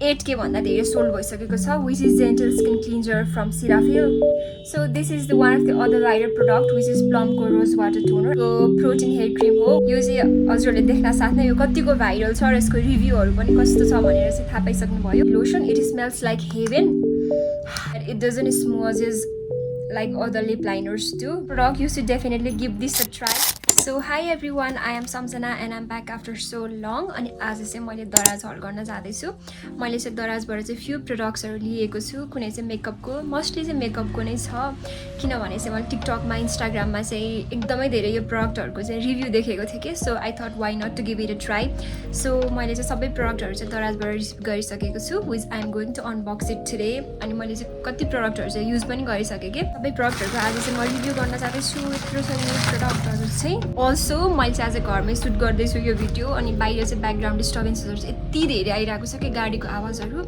8K भन्दा धेरै sold भइसकेको छ, which is gentle skin cleanser from Cetaphil. So this is the one of the other lighter product, which is Plumको rose water toner. So protein hair cream हो. यो चाहिँ हजुरहरूले देख्न साथै यो कतिको भाइरल छ र यसको रिभ्यूहरू पनि कस्तो छ भनेर चाहिँ थाहा पाइसक्नु भयो. Lotion, it smells like heaven. It doesn't smudges like other lip liners do. Product, you should definitely give this a try. So hi everyone, I am Samsana and I'm back after so long. अनि आज चाहिँ मैले दराज हल गर्न जाँदैछु. मैले चाहिँ दराजबाट चाहिँ few productsहरू लिएको छु. कुनै चाहिँ मेकअपको, मोस्टली चाहिँ मेकअपको नै छ, किनभने चाहिँ मैले टिकटकमा इन्स्टाग्राममा चाहिँ एकदमै धेरै यो प्रडक्टहरूको चाहिँ रिभ्यू देखेको थिएँ कि. So I thought why not to give it a try. So मैले चाहिँ सबै प्रडक्टहरू चाहिँ दराजबाट रिसिभ गरिसकेको छु, which I am going to unbox it today. अनि मैले चाहिँ कति प्रडक्टहरू चाहिँ युज पनि गरिसकेँ कि. सबै प्रडक्टहरूको आज चाहिँ म रिभ्यू गर्न जाँदैछु. यत्रो छ यो प्रडक्टहरू चाहिँ. अल्सो मैले चाहिँ आज घरमै सुट गर्दैछु यो भिडियो. अनि बाहिर चाहिँ ब्याकग्राउन्ड डिस्टर्बेन्सेसहरू चाहिँ यति धेरै आइरहेको छ कि गाडीको आवाजहरू.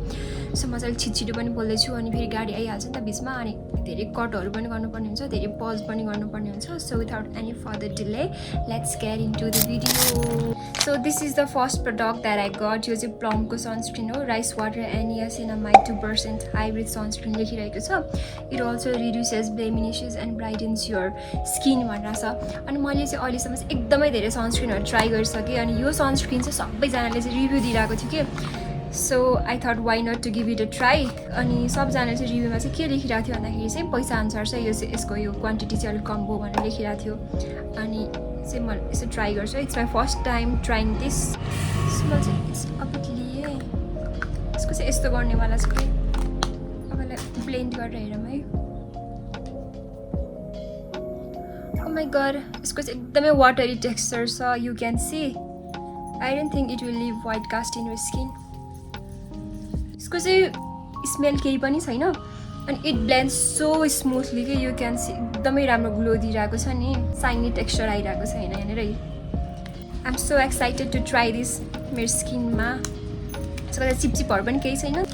सो म चाहिँ छिटो पनि बोल्दैछु अनि फेरि गाडी आइहाल्छ नि त बिचमा, अनि धेरै कटहरू पनि गर्नुपर्ने हुन्छ, धेरै पज पनि गर्नुपर्ने हुन्छ. So without any further delay let's get into the video. So this is the first product that I got. यो चाहिँ प्लमको सनस्क्रिन हो. Rice water and niacinamide 2% hybrid sunscreen लेखिरहेको छ. It also reduces blemishes and brightens your skin भनेर छ. अनि मैले चाहिँ अहिलेसम्म चाहिँ एकदमै धेरै सनस्क्रिनहरू ट्राई गरिसकेँ. अनि यो सनस्क्रिन चाहिँ सबैजनाले चाहिँ रिभ्यू दिइरहेको थियो कि. So I thought why not to give it a try. अनि सबजनाले चाहिँ रिभ्यूमा चाहिँ के लेखिरहेको थियो भन्दाखेरि चाहिँ पैसा अनुसार चाहिँ यो चाहिँ यसको यो क्वान्टिटी चाहिँ अलिक कम भयो भनेर लेखिरहेको थियो. अनि चाहिँ म यसो ट्राई गर्छु. It's my first time trying this. Smell चाहिँ इट्स अबिट लिएँ. यसको चाहिँ यस्तो गर्नेवाला छ कि तपाईँलाई ब्लेन्ड गरेर हेरौँ है. ओ माई गड, यसको चाहिँ एकदमै वाटरी टेक्स्चर छ. You can see. I don't think it will leave white cast in your skin. यसको चाहिँ स्मेल केही पनि छैन. अनि इट ब्लेन्ड्स सो स्मुथली कि यु क्यान सी एकदमै राम्रो ग्लो दिइरहेको छ नि. साइनी टेक्स्चर आइरहेको छ होइन यहाँनिर. I am so excited to try this मेरो स्किनमा. यसको चाहिँ चिपचिपहरू पनि केही छैन.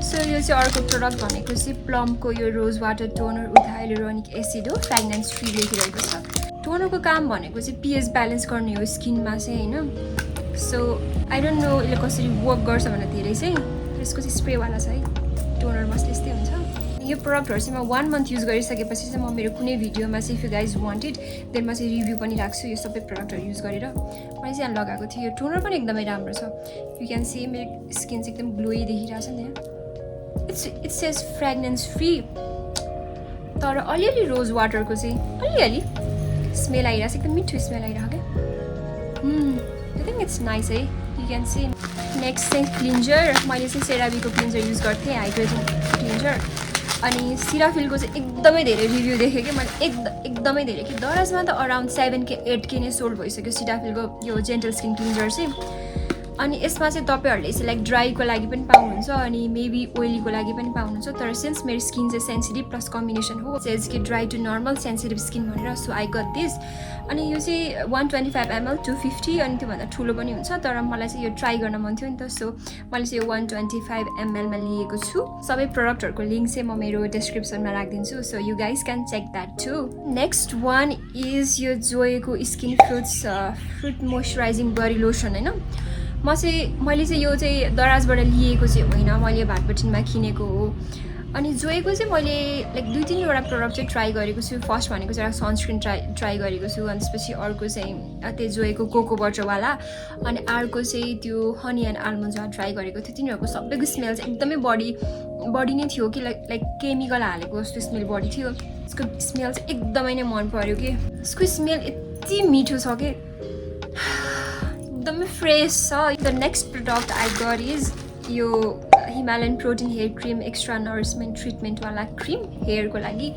सो यो चाहिँ अर्को प्रडक्ट भनेको चाहिँ प्लमको यो rose water toner with hyaluronic acid हो. फ्रेग्रेन्स फ्री लेखिरहेको छ. टोनरको काम भनेको चाहिँ पिएच ब्यालेन्स गर्ने हो स्किनमा चाहिँ होइन. सो आई डोन्ट नो यसले कसरी वर्क गर्छ भनेर धेरै चाहिँ. यसको चाहिँ स्प्रेवाला छ है. टोनर मस्त यस्तै हुन्छ. यो प्रडक्टहरू चाहिँ म 1 मन्थ युज गरिसकेपछि चाहिँ म मेरो कुनै भिडियोमा चाहिँ if you guys want it then म चाहिँ रिभ्यू पनि राख्छु यो सबै प्रडक्टहरू युज गरेर. मैले चाहिँ यहाँ लगाएको थिएँ. यो टोनर पनि एकदमै राम्रो छ. यु क्यान सी मेरो स्किन चाहिँ एकदम ग्लोई देखिरहेको छ नि त्यहाँ. इट सेज फ्रेग्रेन्स फ्री, तर अलिअलि रोज वाटरको चाहिँ अलिअलि स्मेल आइरहेको छ. एकदम मिठो स्मेल आइरहेको क्या. आई थिङ्क इट्स नाइस है. You can see. नेक्स्ट चाहिँ क्लिन्जर. मैले चाहिँ सेराभीको क्लिन्जर युज गर्थेँ, हाइड्रेजन क्लिन्जर. अनि सिराफिलको चाहिँ एकदमै धेरै रिभ्यू देखेँ कि मैले. एकदमै धेरै कि दराजमा त अराउन्ड 7K 8K नै सोल्ड भइसक्यो सिराफिलको यो जेन्टल स्किन क्लिन्जर चाहिँ. अनि यसमा चाहिँ तपाईँहरूले चाहिँ लाइक ड्राईको लागि पनि पाउनुहुन्छ अनि मेबी ओइलीको लागि पनि पाउनुहुन्छ. तर सिन्स मेरो स्किन चाहिँ सेन्सिटिभ प्लस कम्बिनेसन हो, सेज कि dry to normal sensitive skin भनेर. So I got this. अनि यो चाहिँ 125 ml 250 अनि त्योभन्दा ठुलो पनि हुन्छ. तर मलाई चाहिँ यो ट्राई गर्न मन थियो नि त. सो मैले चाहिँ यो 125 ml मा लिएको छु. सबै प्रडक्टहरूको लिङ्क चाहिँ म मेरो डिस्क्रिप्सनमा राखिदिन्छु. So you guys can check that too. Next one is यो जोएको skin fruit moisturising body lotion होइन. मैले चाहिँ यो चाहिँ दराजबाट लिएको चाहिँ होइन, मैले भाटपट्टिमा किनेको हो. अनि जोएको चाहिँ मैले लाइक 2-3वटा प्रडक्ट चाहिँ ट्राई गरेको छु. फर्स्ट भनेको चाहिँ एउटा सनस्क्रिन ट्राई गरेको छु. अनि त्यसपछि अर्को चाहिँ त्यो जोएको कोको बटरवाला. अनि अर्को चाहिँ त्यो हनी एन्ड आल्मन्डवाला ट्राई गरेको थियो. तिनीहरूको सबैको स्मेल चाहिँ एकदमै बडी नै थियो कि लाइक केमिकल हालेको जस्तो स्मेल बडी थियो. यसको स्मेल चाहिँ एकदमै नै मन पऱ्यो कि. यसको स्मेल यति मिठो छ कि एकदमै फ्रेस छ. The next product I got is यो Himalayan protein hair cream extra nourishment ट्रिटमेन्टवाला क्रिम हेयरको लागि.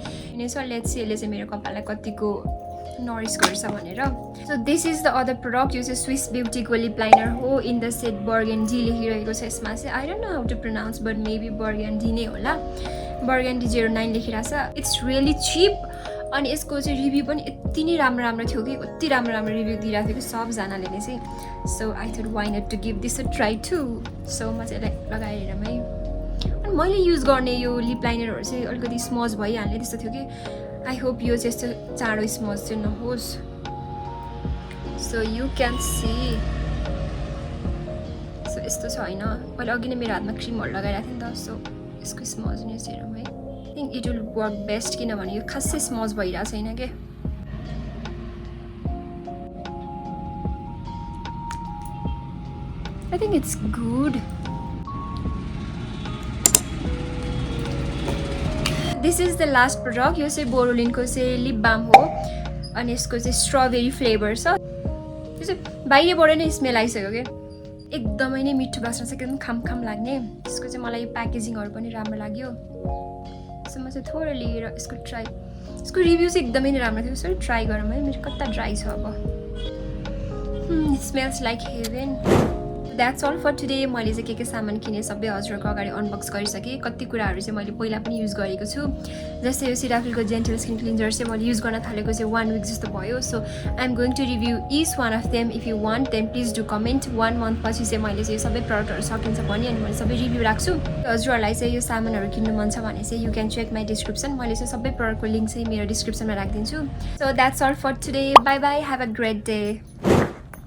सो लेट्स सी यसले चाहिँ मेरो कपाललाई कतिको नरिस गर्छ भनेर. So this is the other product. यो चाहिँ स्विस ब्युटीको लिप लाइनर हो. इन द सेट बर्गेन्डी लेखिरहेको छ यसमा चाहिँ. I don't know how to pronounce but maybe burgundy नै होला. बर्गेन्डी 09 लेखिरहेको छ. It's really cheap. अनि यसको चाहिँ रिभ्यू पनि यति नै राम्रो थियो कि यति राम्रो रिभ्यू दिइरहेको थियो कि सबजनाले नै चाहिँ. So I thought why not to give this a try too. So म चाहिँ लगाएर हेरौँ है. अनि मैले युज गर्ने यो लिप लाइनरहरू चाहिँ अलिकति स्मज भइहाल्ने त्यस्तो थियो कि. आई होप यो चाहिँ यस्तो चाँडो स्मज चाहिँ नहोस्. So you can see. So यस्तो छ होइन मैले अघि नै मेरो हातमा क्रिमहरू लगाइरहेको थिएँ नि त सो यसको स्मजनेस हेरौँ है I think it will work best किनभने यो खासै स्मज भइरहेको छैन क्या I think it's good this is the last product यो चाहिँ बोरोलिनको चाहिँ लिप बाम हो अनि यसको चाहिँ स्ट्रबेरी फ्लेभर छ यो चाहिँ बाहिरबाट नै स्मेल आइसक्यो क्या एकदमै नै मिठो बास्न छ एकदम खाम लाग्ने यसको चाहिँ मलाई यो प्याकेजिङहरू पनि राम्रो लाग्यो सो म चाहिँ थोरै लिएर यसको रिभ्यू चाहिँ एकदमै नै राम्रो थियो सो ट्राई गरौँ है मेरो कता ड्राई छ अब it smells like heaven that's all for today मैले चाहिँ के सामान किने सबै हजुरहरूको अगाडि अनबक्स गरिसकेँ कति कुराहरू चाहिँ मैले पहिला पनि युज गरेको छु जस्तै यो सिराफिलको जेन्टल स्किन क्लिन्जर चाहिँ मैले युज गर्न थालेको चाहिँ 1 विक जस्तो भयो so I am going to review each one of them if you want then please do comment 1 month पछि चाहिँ मैले चाहिँ यो सबै प्रडक्टहरू सकिन्छ भने अनि मैले सबै रिभ्यू राख्छु हजुरहरूलाई चाहिँ यो सामानहरू किन्नु मन छ भने चाहिँ you can check my description मैले चाहिँ सबै प्रडक्टको लिङ्क चाहिँ मेरो डिस्क्रिप्सनमा राखिदिन्छु so that's all for today bye bye have a great day